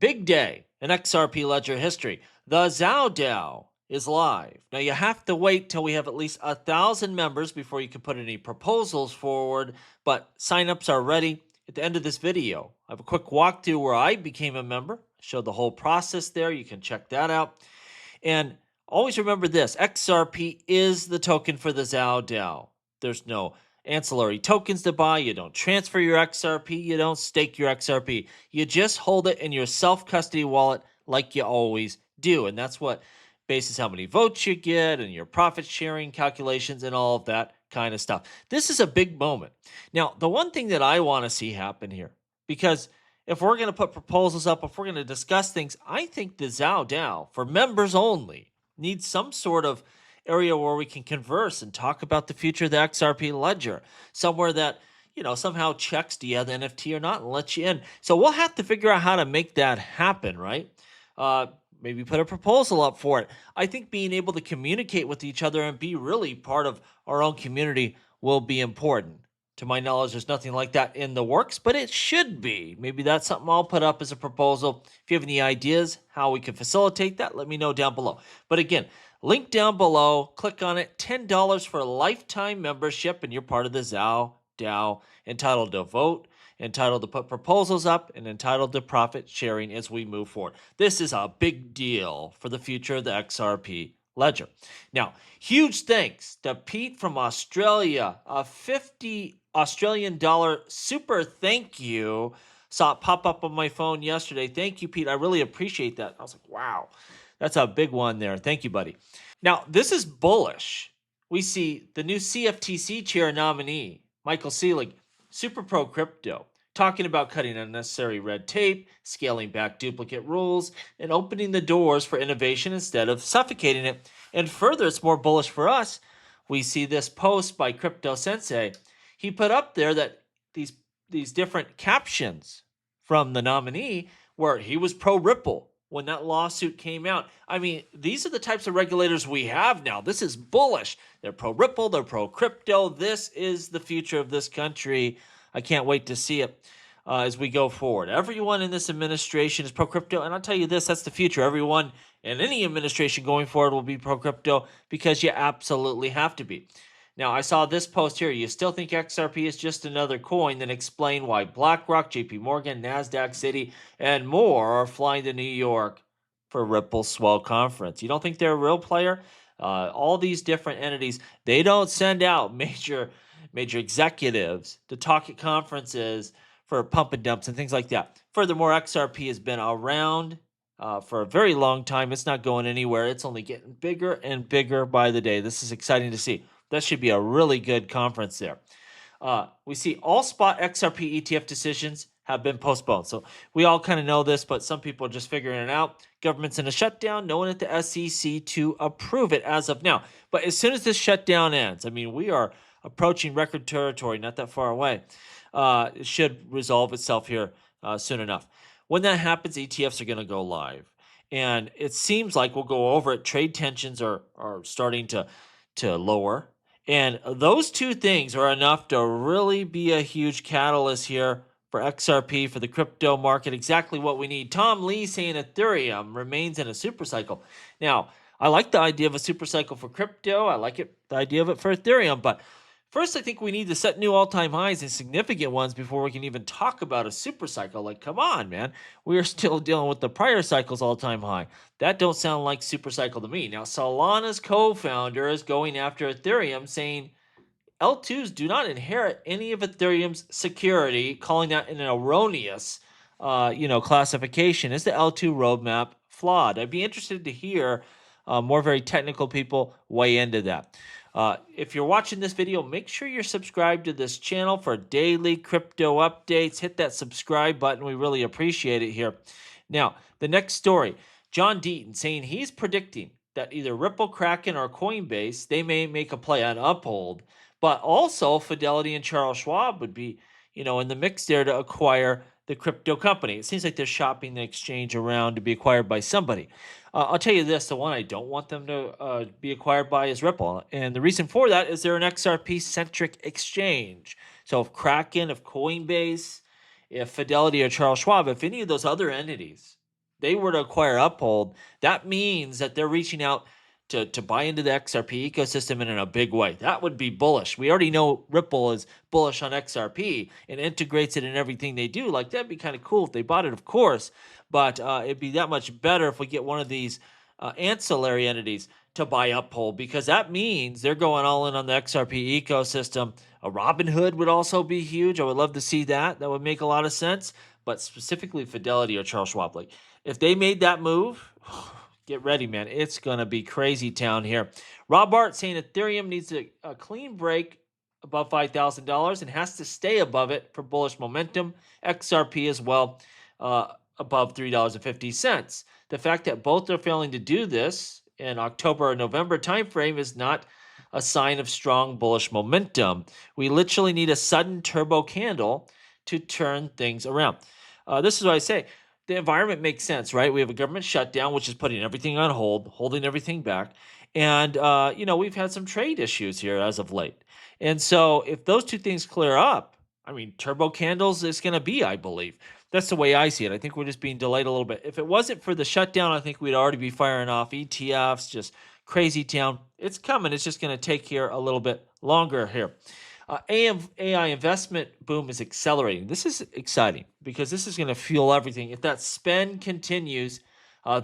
Big day in XRP Ledger history. The Zhao DAO is live. Now, you have to wait till we have at least 1,000 members before you can put any proposals forward, but signups are ready. At the end of this video, I have a quick walkthrough where I became a member. I showed the whole process there. You can check that out. And always remember this, XRP is the token for the Zhao DAO. There's no ancillary tokens to buy. You don't transfer your XRP. You don't stake your XRP. You just hold it in your self-custody wallet like you always do. And that's what bases how many votes you get and your profit sharing calculations and all of that kind of stuff. This is a big moment. Now, the one thing that I want to see happen here, because if we're going to put proposals up, if we're going to discuss things, I think the Zhao DAO for members only needs some sort of area where we can converse and talk about the future of the XRP ledger, somewhere that, somehow checks, do you have the NFT or not, and lets you in. So we'll have to figure out how to make that happen, right? Maybe put a proposal up for it. I think being able to communicate with each other and be really part of our own community will be important. To my knowledge, there's nothing like that in the works, but it should be. Maybe that's something I'll put up as a proposal. If you have any ideas how we can facilitate that, let me know down below. But again, link down below, click on it, $10 for a lifetime membership, and you're part of the Zhao DAO, entitled to vote, entitled to put proposals up, and entitled to profit sharing as we move forward. This is a big deal for the future of the XRP ledger. Now, huge thanks to Pete from Australia, a 50 Australian dollar super thank you. Saw it pop up on my phone yesterday. Thank you, Pete. I really appreciate that. I was like, wow, that's a big one there. Thank you, buddy. Now, this is bullish. We see the new CFTC chair nominee, Michael Selig, super pro crypto, talking about cutting unnecessary red tape, scaling back duplicate rules, and opening the doors for innovation instead of suffocating it. And further, it's more bullish for us. We see this post by Crypto Sensei. He put up there that these different captions from the nominee where he was pro Ripple when that lawsuit came out. I mean, these are the types of regulators we have now. This is bullish. They're pro Ripple, they're pro crypto. This is the future of this country. I can't wait to see it as we go forward. Everyone in this administration is pro crypto, and I'll tell you this, that's the future. Everyone in any administration going forward will be pro crypto because you absolutely have to be. Now, I saw this post here. You still think XRP is just another coin? Then explain why BlackRock, JP Morgan, NASDAQ, Citi, and more are flying to New York for Ripple Swell Conference. You don't think they're a real player? All these different entities, they don't send out major executives to talk at conferences for pump and dumps and things like that. Furthermore, XRP has been around for a very long time. It's not going anywhere. It's only getting bigger and bigger by the day. This is exciting to see. That should be a really good conference there. We see all spot XRP ETF decisions have been postponed. So we all kind of know this, but some people are just figuring it out. Government's in a shutdown. No one at the SEC to approve it as of now. But as soon as this shutdown ends, I mean, we are approaching record territory, not that far away. It should resolve itself here soon enough. When that happens, ETFs are going to go live. And it seems like we'll go over it. Trade tensions are starting to lower. And those two things are enough to really be a huge catalyst here for XRP, for the crypto market, exactly what we need. Tom Lee saying Ethereum remains in a super cycle. Now, I like the idea of a super cycle for crypto. I like the idea of it for Ethereum. But first, I think we need to set new all-time highs and significant ones before we can even talk about a super cycle. Like, come on, man. We are still dealing with the prior cycle's all-time high. That don't sound like super cycle to me. Now, Solana's co-founder is going after Ethereum, saying L2s do not inherit any of Ethereum's security, calling that an erroneous, classification. Is the L2 roadmap flawed? I'd be interested to hear more very technical people weigh into that. If you're watching this video, make sure you're subscribed to this channel for daily crypto updates. Hit that subscribe button. We really appreciate it here. Now, the next story, John Deaton saying he's predicting that either Ripple, Kraken, or Coinbase, they may make a play on Uphold, but also Fidelity and Charles Schwab would be, in the mix there to acquire the crypto company. It seems like they're shopping the exchange around to be acquired by somebody. I'll tell you this, the one I don't want them to be acquired by is Ripple. And the reason for that is they're an XRP-centric exchange. So if Kraken, if Coinbase, if Fidelity or Charles Schwab, if any of those other entities they were to acquire Uphold, that means that they're reaching out to buy into the XRP ecosystem and in a big way. That would be bullish. We already know Ripple is bullish on XRP and integrates it in everything they do. Like, that'd be kind of cool if they bought it, of course, but it'd be that much better if we get one of these ancillary entities to buy Uphold, because that means they're going all in on the XRP ecosystem. A Robinhood would also be huge. I would love to see that. That would make a lot of sense. But specifically Fidelity or Charles Schwab, like, if they made that move, get ready, man. It's going to be crazy town here. Rob Art saying Ethereum needs a clean break above $5,000 and has to stay above it for bullish momentum. XRP as well, above $3.50. The fact that both are failing to do this in October or November timeframe is not a sign of strong bullish momentum. We literally need a sudden turbo candle to turn things around. This is what I say. The environment makes sense, right? We have a government shutdown, which is putting everything on hold, holding everything back. And, we've had some trade issues here as of late. And so if those two things clear up, I mean, turbo candles is going to be, I believe. That's the way I see it. I think we're just being delayed a little bit. If it wasn't for the shutdown, I think we'd already be firing off ETFs, just crazy town. It's coming. It's just going to take here a little bit longer here. AI investment boom is accelerating. This is exciting because this is going to fuel everything. If that spend continues,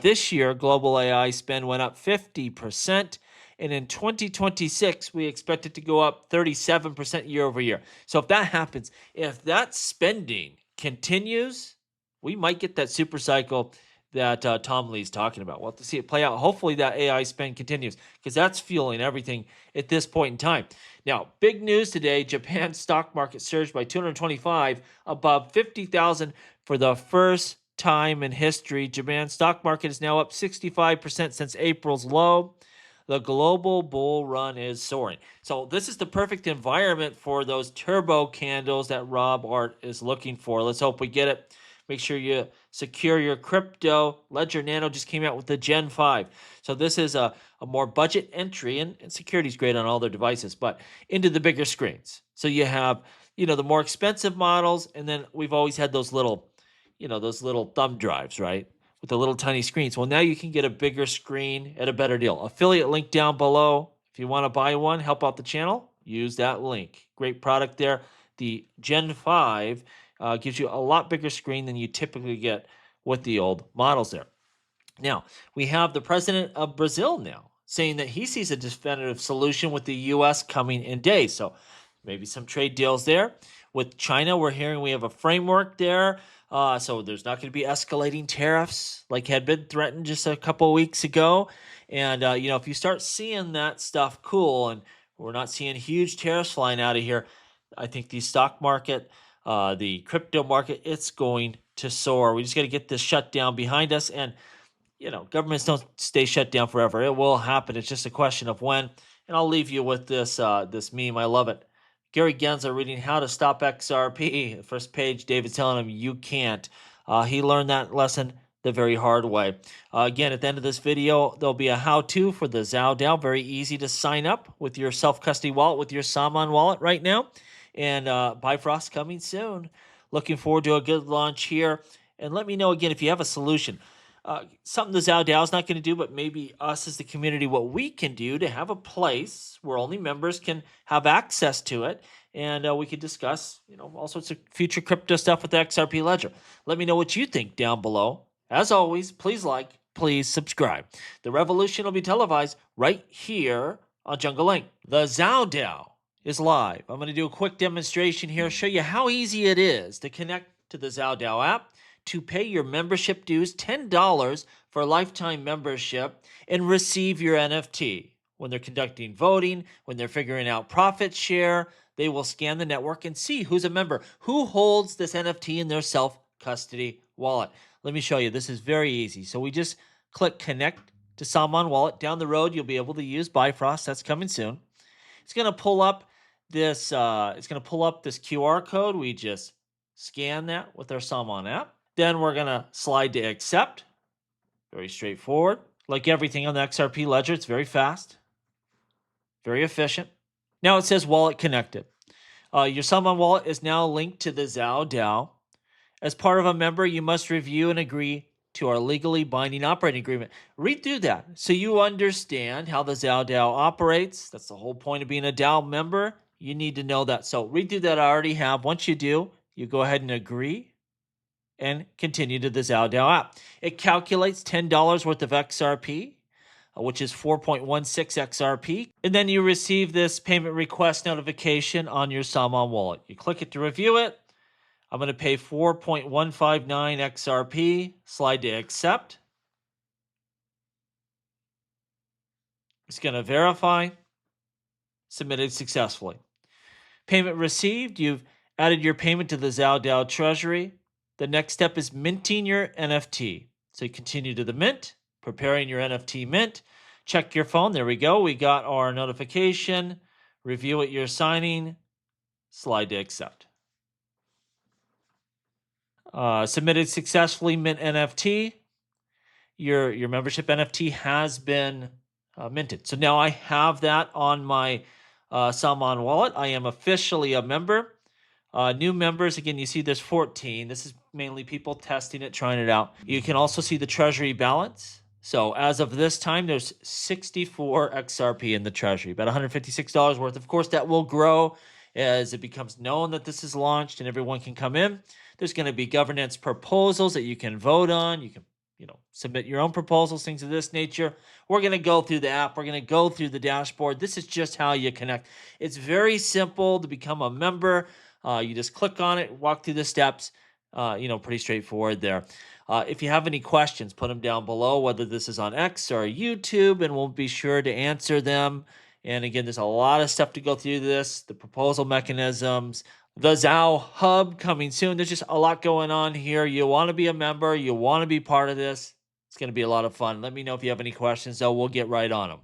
this year, global AI spend went up 50%. And in 2026, we expect it to go up 37% year over year. So if that happens, if that spending continues, we might get that super cycle that Tom Lee's talking about. We'll have to see it play out. Hopefully that AI spend continues because that's fueling everything at this point in time. Now, big news today, Japan's stock market surged by 225 above 50,000 for the first time in history. Japan's stock market is now up 65% since April's low. The global bull run is soaring. So this is the perfect environment for those turbo candles that Rob Art is looking for. Let's hope we get it. Make sure you secure your crypto. Ledger Nano just came out with the Gen 5. So this is a more budget entry, and security is great on all their devices, but into the bigger screens. So you have, the more expensive models, and then we've always had those little thumb drives, right? With the little tiny screens. Well, now you can get a bigger screen at a better deal. Affiliate link down below. If you want to buy one, help out the channel, use that link. Great product there. The Gen 5 gives you a lot bigger screen than you typically get with the old models there. Now, we have the president of Brazil now saying that he sees a definitive solution with the U.S. coming in days. So maybe some trade deals there. With China, we're hearing we have a framework there. So there's not going to be escalating tariffs like had been threatened just a couple of weeks ago. And, if you start seeing that stuff cool, and we're not seeing huge tariffs flying out of here, I think the stock market, the crypto market, it's going to soar. We just got to get this shutdown behind us. And, governments don't stay shut down forever. It will happen. It's just a question of when. And I'll leave you with this meme. I love it. Gary Gensler reading How to Stop XRP. First page, David's telling him you can't. He learned that lesson the very hard way. Again, at the end of this video, there'll be a how-to for the ZhaoDAO. Very easy to sign up with your self-custody wallet, with your Saman wallet right now. And Bifrost coming soon. Looking forward to a good launch here. And let me know again if you have a solution. Something the ZhaoDAO is not going to do, but maybe us as the community, what we can do to have a place where only members can have access to it. And we could discuss, all sorts of future crypto stuff with the XRP Ledger. Let me know what you think down below. As always, please like, please subscribe. The revolution will be televised right here on Jungle Link. The ZhaoDAO is live. I'm going to do a quick demonstration here, show you how easy it is to connect to the ZhaoDAO app, to pay your membership dues, $10 for a lifetime membership, and receive your NFT. When they're conducting voting, when they're figuring out profit share, they will scan the network and see who's a member, who holds this NFT in their self-custody wallet. Let me show you. This is very easy. So we just click Connect to Saman Wallet. Down the road, you'll be able to use Bifrost. That's coming soon. It's going to pull up this. It's going to pull up this QR code. We just scan that with our Saman app. Then we're going to slide to accept. Very straightforward. Like everything on the XRP Ledger, it's very fast, very efficient. Now it says wallet connected. Your Saman wallet is now linked to the ZhaoDAO. As part of a member, you must review and agree to our legally binding operating agreement. Read through that so you understand how the ZaoDAO operates. That's the whole point of being a DAO member. You need to know that. So read through that. I already have. Once you do, you go ahead and agree and continue to the ZaoDAO app. It calculates $10 worth of XRP, which is 4.16 XRP. And then you receive this payment request notification on your Salmon wallet. You click it to review it. I'm going to pay 4.159 XRP, slide to accept. It's going to verify, submitted successfully. Payment received, you've added your payment to the ZaoDAO treasury. The next step is minting your NFT. So you continue to the mint, preparing your NFT mint. Check your phone. There we go. We got our notification. Review what you're signing. Slide to accept. Submitted successfully, mint NFT. Your membership NFT has been minted. So now I have that on my Salmon wallet. I am officially a member. New members, again, you see there's 14. This is mainly people testing it, trying it out. You can also see the treasury balance. So as of this time, there's 64 XRP in the treasury, about $156 worth. Of course, that will grow as it becomes known that this is launched and everyone can come in. There's going to be governance proposals that you can vote on. You can submit your own proposals, things of this nature. We're going to go through the app. We're going to go through the dashboard. This is just how you connect. It's very simple to become a member. You just click on it, walk through the steps. Pretty straightforward there. If you have any questions, put them down below, whether this is on X or YouTube, and we'll be sure to answer them. And again, there's a lot of stuff to go through this, the proposal mechanisms, the Zao Hub coming soon. There's just a lot going on here. You want to be a member. You want to be part of this. It's going to be a lot of fun. Let me know if you have any questions, though. We'll get right on them.